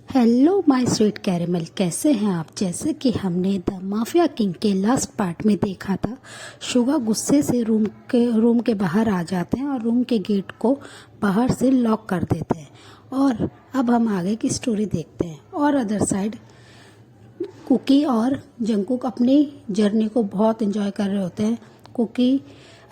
Hello my sweet caramel, कैसे हैं आप। जैसे कि हमने द माफिया किंग के लास्ट पार्ट में देखा था, शुगा गुस्से से रूम के बाहर आ जाते हैं और रूम के गेट को बाहर से लॉक कर देते हैं। और अब हम आगे की स्टोरी देखते हैं। और अदर साइड कुकी और जंगकुक अपनी जर्नी को बहुत एंजॉय कर रहे होते हैं। कुकी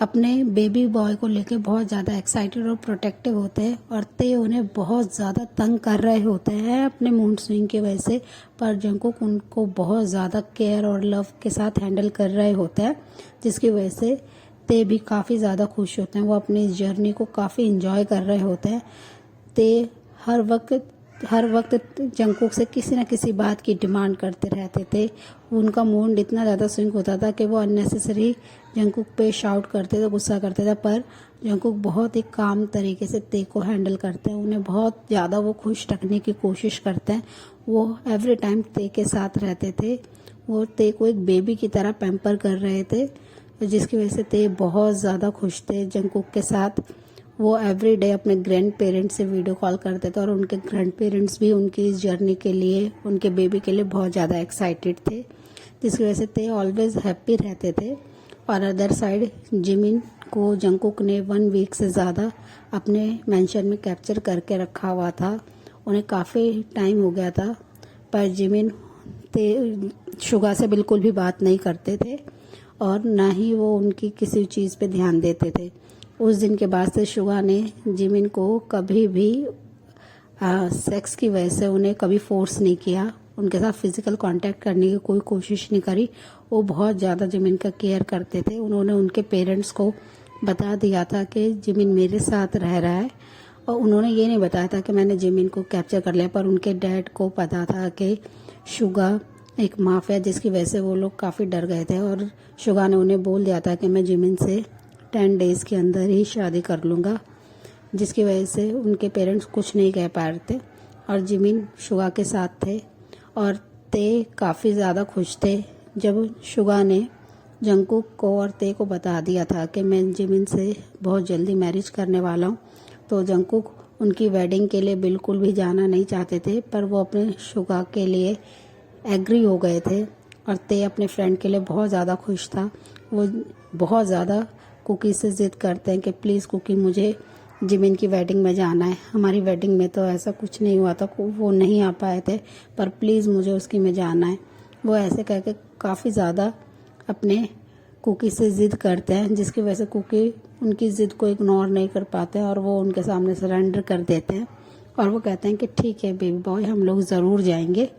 अपने बेबी बॉय को लेकर बहुत ज़्यादा एक्साइटेड और प्रोटेक्टिव होते हैं और ते उन्हें बहुत ज़्यादा तंग कर रहे होते हैं अपने मूड स्विंग की वजह से। पर जंगकुक उनको बहुत ज़्यादा केयर और लव के साथ हैंडल कर रहे होते हैं, जिसकी वजह से ते भी काफ़ी ज़्यादा खुश होते हैं। वो अपनी जर्नी को काफ़ी इंजॉय कर रहे होते हैं। ते हर वक्त जंगकुक से किसी न किसी बात की डिमांड करते रहते थे। उनका मूड इतना ज़्यादा स्विंग होता था कि वो अननेसेसरी जंगकुक पे शाउट करते थे, गुस्सा करते थे। पर जंगकुक बहुत ही काम तरीके से ते को हैंडल करते हैं। उन्हें बहुत ज़्यादा वो खुश रखने की कोशिश करते हैं। वो एवरी टाइम ते के साथ रहते थे। वो ते को एक बेबी की तरह पैम्पर कर रहे थे, जिसकी वजह से ते बहुत ज़्यादा खुश थे जंगकुक के साथ। वो एवरी डे अपने ग्रैंड पेरेंट्स से वीडियो कॉल करते थे और उनके ग्रैंड पेरेंट्स भी उनकी इस जर्नी के लिए, उनके बेबी के लिए बहुत ज़्यादा एक्साइटेड थे, जिसकी वजह से ते ऑलवेज हैप्पी रहते थे। और अदर साइड जिमिन को जंगकुक ने 1 वीक से ज़्यादा अपने मेंशन में कैप्चर करके रखा हुआ था। उन्हें काफ़ी टाइम हो गया था, पर जिमिन शुगा से बिल्कुल भी बात नहीं करते थे और ना ही वो उनकी किसी चीज़ पे ध्यान देते थे। उस दिन के बाद से शुगा ने जिमिन को कभी भी सेक्स की वजह से उन्हें कभी फोर्स नहीं किया, उनके साथ फिजिकल कांटेक्ट करने की कोई कोशिश नहीं करी। वो बहुत ज़्यादा जिमिन का केयर करते थे। उन्होंने उनके पेरेंट्स को बता दिया था कि जिमिन मेरे साथ रह रहा है, और उन्होंने ये नहीं बताया था कि मैंने जिमिन को कैप्चर कर लिया। पर उनके डैड को पता था कि शुगा एक माफिया, जिसकी वजह से वो लोग काफ़ी डर गए थे। और शुगा ने उन्हें बोल दिया था कि मैं जिमिन से 10 डेज़ के अंदर ही शादी कर लूँगा, जिसकी वजह से उनके पेरेंट्स कुछ नहीं कह पा रहे थे और जिमिन शुगा के साथ थे। और ते काफ़ी ज़्यादा खुश थे जब शुगा ने जंगकुक को और ते को बता दिया था कि मैं जिमिन से बहुत जल्दी मैरिज करने वाला हूँ। तो जंगकुक उनकी वेडिंग के लिए बिल्कुल भी जाना नहीं चाहते थे, पर वो अपने शुगा के लिए एग्री हो गए थे। और ते अपने फ्रेंड के लिए बहुत ज़्यादा खुश था। वो बहुत ज़्यादा कुकी से ज़िद करते हैं कि प्लीज़ कुकी, मुझे जिमिन की वेडिंग में जाना है। हमारी वेडिंग में तो ऐसा कुछ नहीं हुआ था, वो नहीं आ पाए थे, पर प्लीज़ मुझे उसकी में जाना है। वो ऐसे कह के काफ़ी ज़्यादा अपने कुकी से ज़िद करते हैं, जिसकी वजह से कुकी उनकी ज़िद को इग्नोर नहीं कर पाते और वो उनके सामने सरेंडर कर देते हैं। और वो कहते हैं कि ठीक है बेबी बॉय, हम लोग ज़रूर जाएंगे,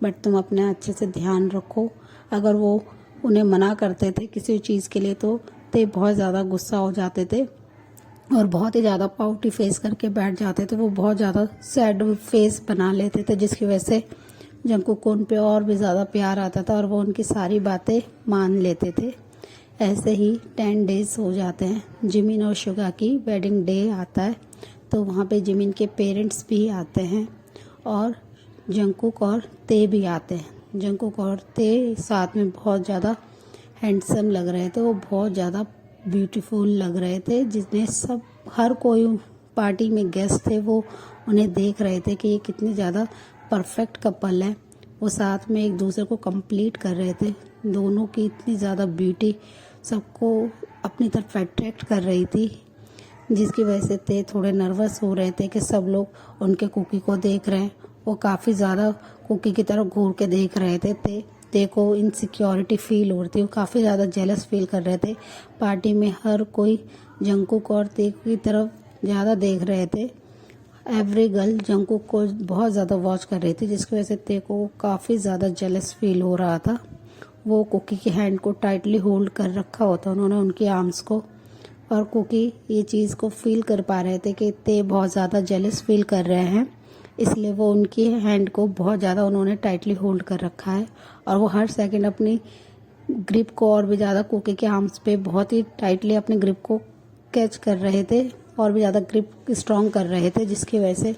बट तुम अपने अच्छे से ध्यान रखो। अगर वो उन्हें मना करते थे किसी चीज़ के लिए तो ते बहुत ज़्यादा गुस्सा हो जाते थे और बहुत ही ज़्यादा पाउटी फेस करके बैठ जाते थे। वो बहुत ज़्यादा सैड फेस बना लेते थे, जिसकी वजह से जंगकुक को उन पे और भी ज़्यादा प्यार आता था और वो उनकी सारी बातें मान लेते थे। ऐसे ही 10 डेज़ हो जाते हैं। जिमिन और शुगा की वेडिंग डे आता है, तो वहाँ पे जिमिन के पेरेंट्स भी आते हैं और जंगकुक और ते भी आते हैं। जंगकुक और ते साथ में बहुत ज़्यादा हैंडसम लग रहे थे, वो बहुत ज़्यादा ब्यूटीफुल लग रहे थे, जिसने हर कोई पार्टी में गेस्ट थे वो उन्हें देख रहे थे कि ये कितने ज़्यादा परफेक्ट कपल है। वो साथ में एक दूसरे को कंप्लीट कर रहे थे। दोनों की इतनी ज़्यादा ब्यूटी सबको अपनी तरफ अट्रैक्ट कर रही थी, जिसकी वजह से ते थोड़े नर्वस हो रहे थे कि सब लोग उनके कुकी को देख रहे हैं। वो काफ़ी ज़्यादा कुकी की तरफ घूर के देख रहे थे। ते को इनसिक्योरिटी फील हो रही थी, वो काफ़ी ज़्यादा जेलस फील कर रहे थे। पार्टी में हर कोई जंगकुक और ते की तरफ ज़्यादा देख रहे थे। एवरी गर्ल जंगकुक को बहुत ज़्यादा वॉच कर रही थी, जिसकी वजह से ते को काफ़ी ज़्यादा जेलस फील हो रहा था। वो कुकी की हैंड को टाइटली होल्ड कर रखा होता उन्होंने, उनकी आर्म्स को, और कुकी ये चीज़ को फील कर पा रहे थे कि ते बहुत ज़्यादा जेलस फील कर रहे हैं, इसलिए वो उनकी हैंड को बहुत ज़्यादा उन्होंने टाइटली होल्ड कर रखा है। और वो हर सेकंड अपनी ग्रिप को और भी ज़्यादा कुकी के आर्म्स पे बहुत ही टाइटली अपने ग्रिप को कैच कर रहे थे और भी ज़्यादा ग्रिप स्ट्रॉन्ग कर रहे थे, जिसकी वजह से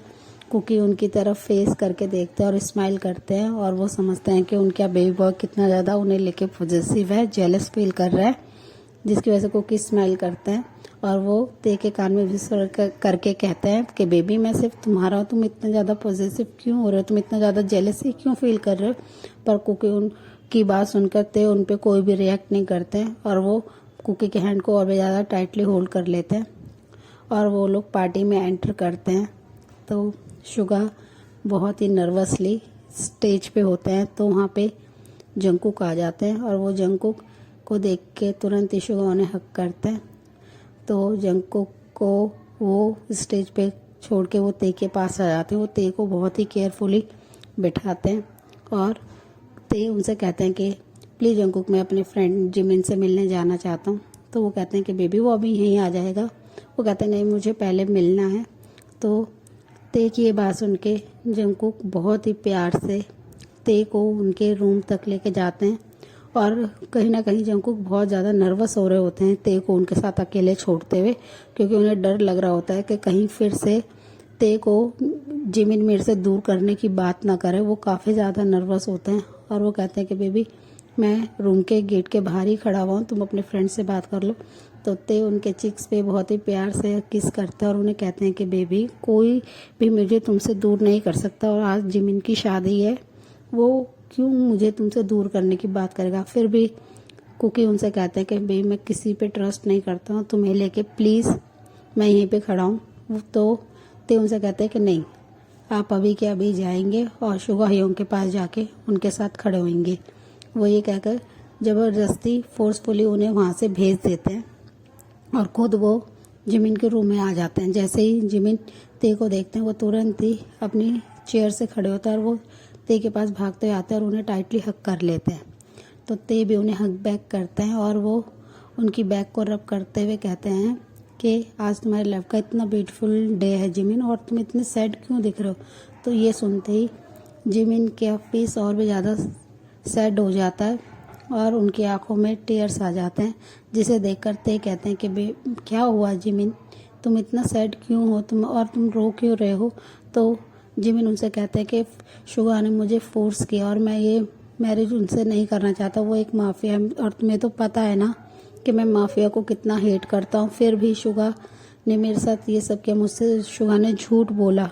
कुकी उनकी तरफ फेस करके देखते हैं और स्माइल करते हैं और वो समझते हैं कि उनका बेबी बॉय कितना ज़्यादा उन्हें लेके पॉजेसिव है, जेलस फील कर रहा है। जिसकी वजह से कुकी स्माइल करते हैं और वो ते के कान में विस्पर करके कहते हैं कि बेबी मैं सिर्फ तुम्हारा हूँ, तुम इतना ज़्यादा पॉजिटिव क्यों हो रहे हो, तुम इतना ज़्यादा जेलसी क्यों फील कर रहे हो। पर कुकी उनकी बात सुनकर ते उन पर कोई भी रिएक्ट नहीं करते हैं और वो कुकी के हैंड को और भी ज़्यादा टाइटली होल्ड कर लेते हैं और वो लोग पार्टी में एंटर करते हैं। तो शुगा बहुत ही नर्वसली स्टेज पे होते हैं, तो वहाँ पे जंकुक आ जाते हैं और वो जंकुक को देख के तुरंत ही शुगा उन्हें हक करते हैं। तो जंकुक को वो स्टेज पे छोड़ के वो ते के पास आ जाते हैं। वो ते को बहुत ही केयरफुली बिठाते हैं और ते उनसे कहते हैं कि प्लीज़ जंकुक मैं अपने फ्रेंड जिमिन से मिलने जाना चाहता हूँ। तो वो कहते हैं कि बेबी वो अभी यहीं आ जाएगा। वो कहते हैं नहीं मुझे पहले मिलना है। तो ते की ये बात सुन के जंकुक बहुत ही प्यार से ते को उनके रूम तक लेके जाते हैं और कहीं ना कहीं जंकुक बहुत ज़्यादा नर्वस हो रहे होते हैं ते को उनके साथ अकेले छोड़ते हुए, क्योंकि उन्हें डर लग रहा होता है कि कहीं फिर से ते को जिमिन मेरे से दूर करने की बात ना करे। वो काफ़ी ज़्यादा नर्वस होते हैं और वो कहते हैं कि बेबी मैं रूम के गेट के बाहर ही खड़ा हुआ हूँ, तुम अपने फ्रेंड से बात कर लो। तो ते उनके चिक्स पे बहुत ही प्यार से किस करते हैं और उन्हें कहते हैं कि बेबी कोई भी मुझे तुमसे दूर नहीं कर सकता और आज जिमिन की शादी है, वो क्यों मुझे तुमसे दूर करने की बात करेगा। फिर भी कुकी उनसे कहते हैं कि बेबी मैं किसी पे ट्रस्ट नहीं करता हूँ, तुम्हें लेके प्लीज़ मैं यहीं पे खड़ा हूँ। तो ते उनसे कहते हैं कि नहीं आप अभी के अभी जाएंगे और शुगा हयोंग के पास जाके उनके साथ खड़े होंगे। वो ये कहकर ज़बरदस्ती फोर्सफुली उन्हें वहाँ से भेज देते हैं और खुद वो जिमिन के रूम में आ जाते हैं। जैसे ही जिमिन ते को देखते हैं वो तुरंत ही अपनी चेयर से खड़े होते हैं और वो ते के पास भागते हुए आते हैं और उन्हें टाइटली हक कर लेते हैं। तो ते भी उन्हें हक बैक करते हैं और वो उनकी बैक को रब करते हुए कहते हैं कि आज तुम्हारी लाइफ का इतना ब्यूटीफुल डे है जिमिन और तुम इतने सैड क्यों दिख रहे हो। तो ये सुनते ही जिमिन के फेस और भी ज़्यादा सैड हो जाता है और उनकी आंखों में टीयर्स आ जाते हैं, जिसे देखकर ते कहते हैं कि क्या हुआ जिमिन, तुम इतना सैड क्यों हो, तुम रो क्यों रहे हो। तो जिमिन उनसे कहते हैं कि शुगा ने मुझे फोर्स किया और मैं ये मैरिज उनसे नहीं करना चाहता, वो एक माफिया है और तुम्हें तो पता है ना कि मैं माफिया को कितना हेट करता हूँ। फिर भी शुगा ने मेरे साथ ये सब किया, मुझसे शुगा ने झूठ बोला।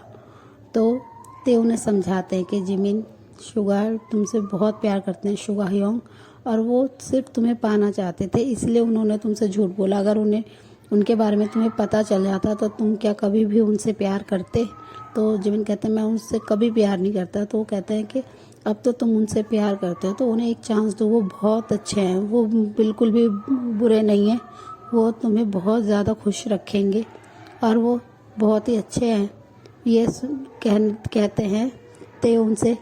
तो ते उन्हें समझाते हैं कि जिमिन शुगा तुमसे बहुत प्यार करते हैं, शुगा हयोंग, और वो सिर्फ तुम्हें पाना चाहते थे इसलिए उन्होंने तुमसे झूठ बोला। अगर उन्हें उनके बारे में तुम्हें पता चल जाता तो तुम क्या कभी भी उनसे प्यार करते। तो जिमिन कहते हैं मैं उनसे कभी प्यार नहीं करता। तो वो कहते हैं कि अब तो तुम उनसे प्यार करते हो तो उन्हें एक चांस दो, वो बहुत अच्छे हैं, वो बिल्कुल भी बुरे नहीं हैं, वो तुम्हें बहुत ज़्यादा खुश रखेंगे और वो बहुत ही अच्छे हैं। ये कहते हैं ते उनसे,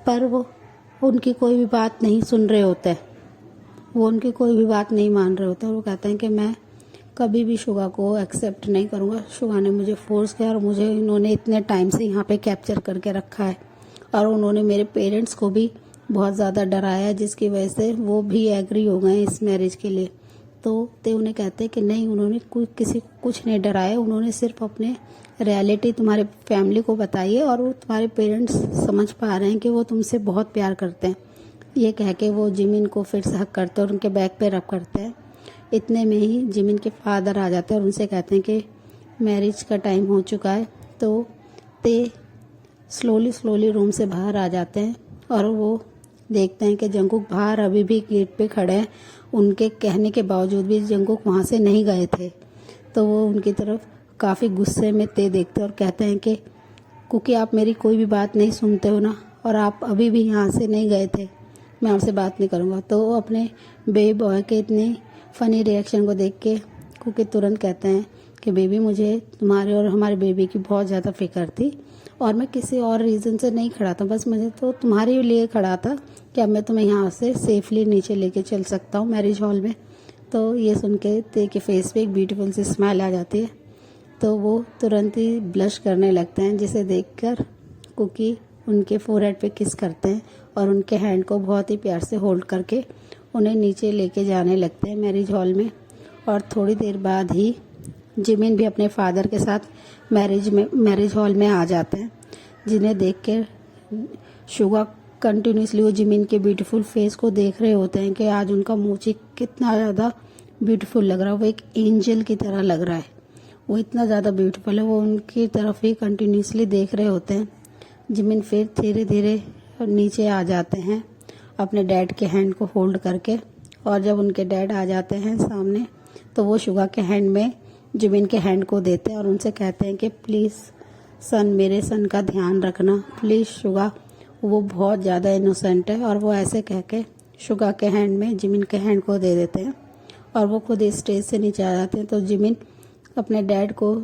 पर वो उनकी कोई भी बात नहीं सुन रहे होते, वो उनकी कोई भी बात नहीं मान रहे होते। वो कहते हैं कि मैं कभी भी शुगा को एक्सेप्ट नहीं करूँगा, शुगा ने मुझे फोर्स किया और मुझे इन्होंने इतने टाइम से यहाँ पे कैप्चर करके रखा है और उन्होंने मेरे पेरेंट्स को भी बहुत ज़्यादा डराया जिसकी वजह से वो भी एग्री हो गए इस मैरिज के लिए। तो ते उन्हें कहते हैं कि नहीं उन्होंने किसी को कुछ नहीं डराया, उन्होंने सिर्फ अपने रियलिटी तुम्हारे फैमिली को बताई है और वो तुम्हारे पेरेंट्स समझ पा रहे हैं कि वो तुमसे बहुत प्यार करते हैं। ये कह के वो जिमिन को फिर से हक करते हैं और उनके बैक पे रब करते हैं। इतने में ही जिमिन के फादर आ जाते हैं और उनसे कहते हैं कि मैरिज का टाइम हो चुका है। तो ते स्लोली रूम से बाहर आ जाते हैं और वो देखते हैं कि जंकुक बाहर अभी भी गेट पे खड़े हैं। उनके कहने के बावजूद भी जंकुक वहाँ से नहीं गए थे। तो वो उनकी तरफ काफ़ी गुस्से में ते देखते हैं और कहते हैं कि क्योंकि आप मेरी कोई भी बात नहीं सुनते हो ना और आप अभी भी यहाँ से नहीं गए थे, मैं आपसे बात नहीं करूँगा। तो वो अपने बेबी बॉय के इतने फ़नी रिएक्शन को देख के क्योंकि तुरंत कहते हैं कि बेबी मुझे तुम्हारे और हमारे बेबी की बहुत ज़्यादा फिक्र थी और मैं किसी और रीज़न से नहीं खड़ा था, बस मुझे तो तुम्हारे लिए खड़ा था कि अब मैं तुम्हें यहाँ से सेफली नीचे लेके चल सकता हूँ मैरिज हॉल में। तो ये सुन के ते के फेस पे एक ब्यूटीफुल सी स्माइल आ जाती है। तो वो तुरंत ही ब्लश करने लगते हैं, जिसे देखकर कुकी उनके फोरहेड पे किस करते हैं और उनके हैंड को बहुत ही प्यार से होल्ड करके उन्हें नीचे लेके जाने लगते हैं मैरिज हॉल में। और थोड़ी देर बाद ही जिमिन भी अपने फादर के साथ मैरिज हॉल में आ जाते हैं, जिन्हें देख कर शुगा कंटिन्यूसली वो जिमिन के ब्यूटीफुल फेस को देख रहे होते हैं कि आज उनका मूची कितना ज़्यादा ब्यूटीफुल लग रहा है, वो एक एंजल की तरह लग रहा है। वो इतना ज़्यादा ब्यूटीफुल है, वो उनकी तरफ ही कंटिन्यूसली देख रहे होते हैं। जिमिन फिर धीरे धीरे नीचे आ जाते हैं अपने डैड के हैंड को होल्ड करके, और जब उनके डैड आ जाते हैं सामने तो वो शुगा के हैंड में जिमिन के हैंड को देते हैं और उनसे कहते हैं कि प्लीज़ सन, मेरे सन का ध्यान रखना प्लीज़ शुगा। वो बहुत ज़्यादा इनोसेंट है और वो ऐसे कह के शुगा के हैंड में जिमिन के हैंड को दे देते हैं और वो खुद स्टेज से नीचे आ जाते हैं। तो जिमिन अपने डैड को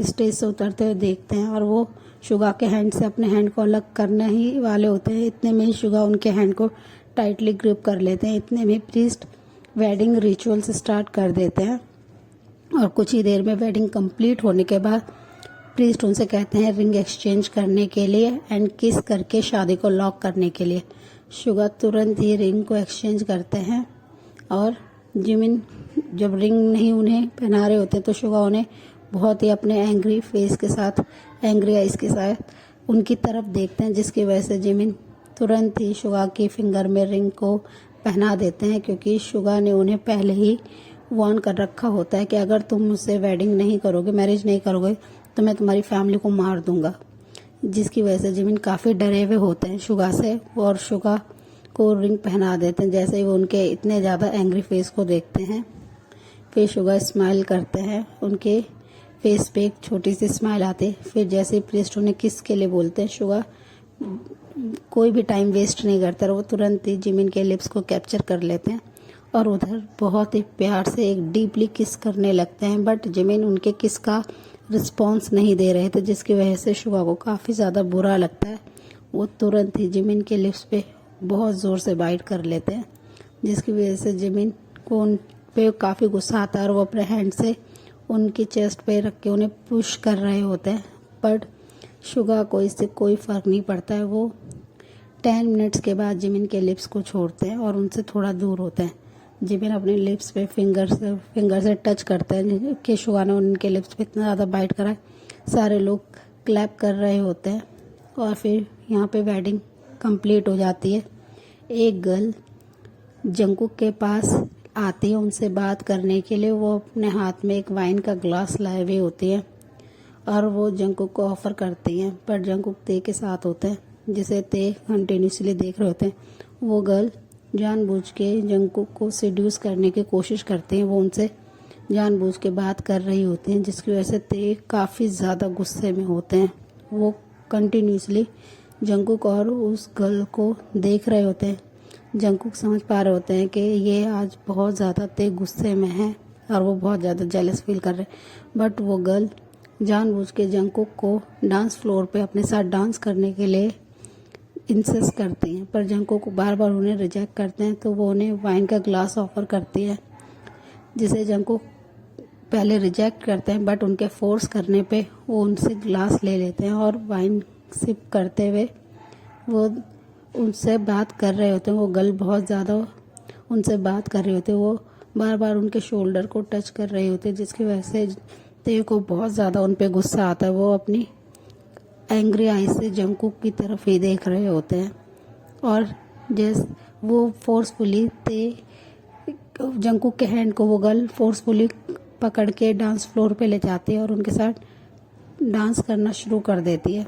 स्टेज से उतरते हुए देखते हैं और वो शुगा के हैंड से अपने हैंड को अलग करने ही वाले होते हैं। इतने में ही शुगा उनके हैंड को टाइटली ग्रिप कर लेते हैं। इतने में प्रीस्ट वेडिंग रिचुअल्स स्टार्ट कर देते हैं और कुछ ही देर में वेडिंग कंप्लीट होने के बाद प्रीस्ट उनसे कहते हैं रिंग एक्सचेंज करने के लिए एंड किस करके शादी को लॉक करने के लिए। शुगा तुरंत ही रिंग को एक्सचेंज करते हैं और जिमिन जब रिंग नहीं उन्हें पहना रहे होते तो शुगा उन्हें बहुत ही अपने एंग्री फेस के साथ, एंग्री आइज के साथ उनकी तरफ देखते हैं, जिसकी वजह से जिमिन तुरंत ही शुगा की फिंगर में रिंग को पहना देते हैं, क्योंकि शुगा ने उन्हें पहले ही वार्न कर रखा होता है कि अगर तुम मुझसे वेडिंग नहीं करोगे, मैरिज नहीं करोगे तो मैं तुम्हारी फैमिली को मार दूंगा। जिसकी वजह से जिमिन काफ़ी डरे हुए होते हैं शुगा से और शुगा को रिंग पहना देते हैं। जैसे ही वो उनके इतने ज़्यादा एंग्री फेस को देखते हैं फिर शुगा स्माइल करते हैं, उनके फेस पे एक छोटी सी स्माइल आती है। फिर जैसे ही प्रीस्ट उन्हें किस के लिए बोलते हैं शुगा कोई भी टाइम वेस्ट नहीं करता, वो तुरंत ही जिमिन के लिप्स को कैप्चर कर लेते हैं और उधर बहुत ही प्यार से एक डीपली किस करने लगते हैं। बट जिमिन उनके किस का रिस्पॉन्स नहीं दे रहे थे, जिसकी वजह से शुगा को काफ़ी ज़्यादा बुरा लगता है। वो तुरंत ही जिमिन के लिप्स पे बहुत ज़ोर से बाइट कर लेते हैं, जिसकी वजह से जिमिन को उन पे काफ़ी गुस्सा आता है और वो अपने हैंड से उनकी चेस्ट पे रख के उन्हें पुश कर रहे होते हैं। बट शुगा को इससे कोई फ़र्क नहीं पड़ता है। वो 10 मिनट्स के बाद जिमिन के लिप्स को छोड़ते हैं और उनसे थोड़ा दूर होते हैं। जिमिन अपने लिप्स पे फिंगर से टच करते हैं कि शुगा ने उनके लिप्स पे इतना ज़्यादा बाइट करा है। सारे लोग क्लैप कर रहे होते हैं और फिर यहाँ पे वेडिंग कंप्लीट हो जाती है। एक गर्ल जंकुक के पास आती है उनसे बात करने के लिए। वो अपने हाथ में एक वाइन का ग्लास लाए हुए होती है और वो जंकुक को ऑफ़र करती हैं, पर जंकुक ते के साथ होते हैं, जिसे ते कंटिन्यूसली देख रहे होते हैं। वो गर्ल जानबूझ के जंकुक को सेड्यूस करने की कोशिश करते हैं। वो उनसे जानबूझ के बात कर रही होती हैं, जिसकी वजह से ते काफ़ी ज़्यादा गुस्से में होते हैं। वो कंटिन्यूसली जंकुक और उस गर्ल को देख रहे होते हैं। जंकुक समझ पा रहे होते हैं कि ये आज बहुत ज़्यादा ते गुस्से में है और वो बहुत ज़्यादा जेलस फील कर रहे हैं। बट वो गर्ल जानबूझ के जंकुक को डांस फ्लोर पे अपने साथ डांस करने के लिए इंसिस्ट करती हैं, पर जंकुक बार बार उन्हें रिजेक्ट करते हैं। तो वो उन्हें वाइन का ग्लास ऑफर करती है, जिसे जंकुक पहले रिजेक्ट करते हैं, बट उनके फोर्स करने पे वो उनसे ग्लास ले लेते हैं और वाइन सिप करते हुए वो उनसे बात कर रहे होते हैं। वो गर्ल बहुत ज़्यादा उनसे बात कर रहे होते हैं। वो बार बार उनके शोल्डर को टच कर रहे होते हैं, जिसकी वजह से ते को बहुत ज़्यादा उन पे गुस्सा आता है। वो अपनी एंग्री आई से जंकुक की तरफ ही देख रहे होते हैं और जैसे वो फोर्सफुली ते जंकुक के हैंड को वो गर्ल फोर्सफुली पकड़ के डांस फ्लोर पे ले जाती है और उनके साथ डांस करना शुरू कर देती है,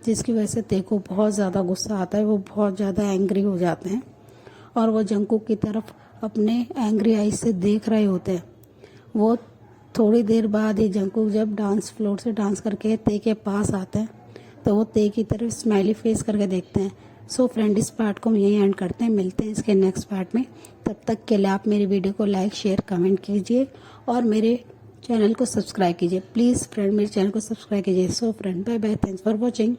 जिसकी वजह से ते को बहुत ज़्यादा गुस्सा आता है। वो बहुत ज़्यादा एंग्री हो जाते हैं और वो जंकुक की तरफ अपने एंग्री आई से देख रहे होते हैं। वो थोड़ी देर बाद ही जंकुक जब डांस फ्लोर से डांस करके ते के पास आते हैं तो वो ते की तरफ स्माइली फेस करके देखते हैं। सो फ्रेंड, इस पार्ट को हम यहीं एंड करते हैं। मिलते हैं इसके नेक्स्ट पार्ट में। तब तक के लिए आप मेरी वीडियो को लाइक, शेयर, कमेंट कीजिए और मेरे चैनल को सब्सक्राइब कीजिए। प्लीज़ फ्रेंड, मेरे चैनल को सब्सक्राइब कीजिए। So friend, bye bye, thanks for watching.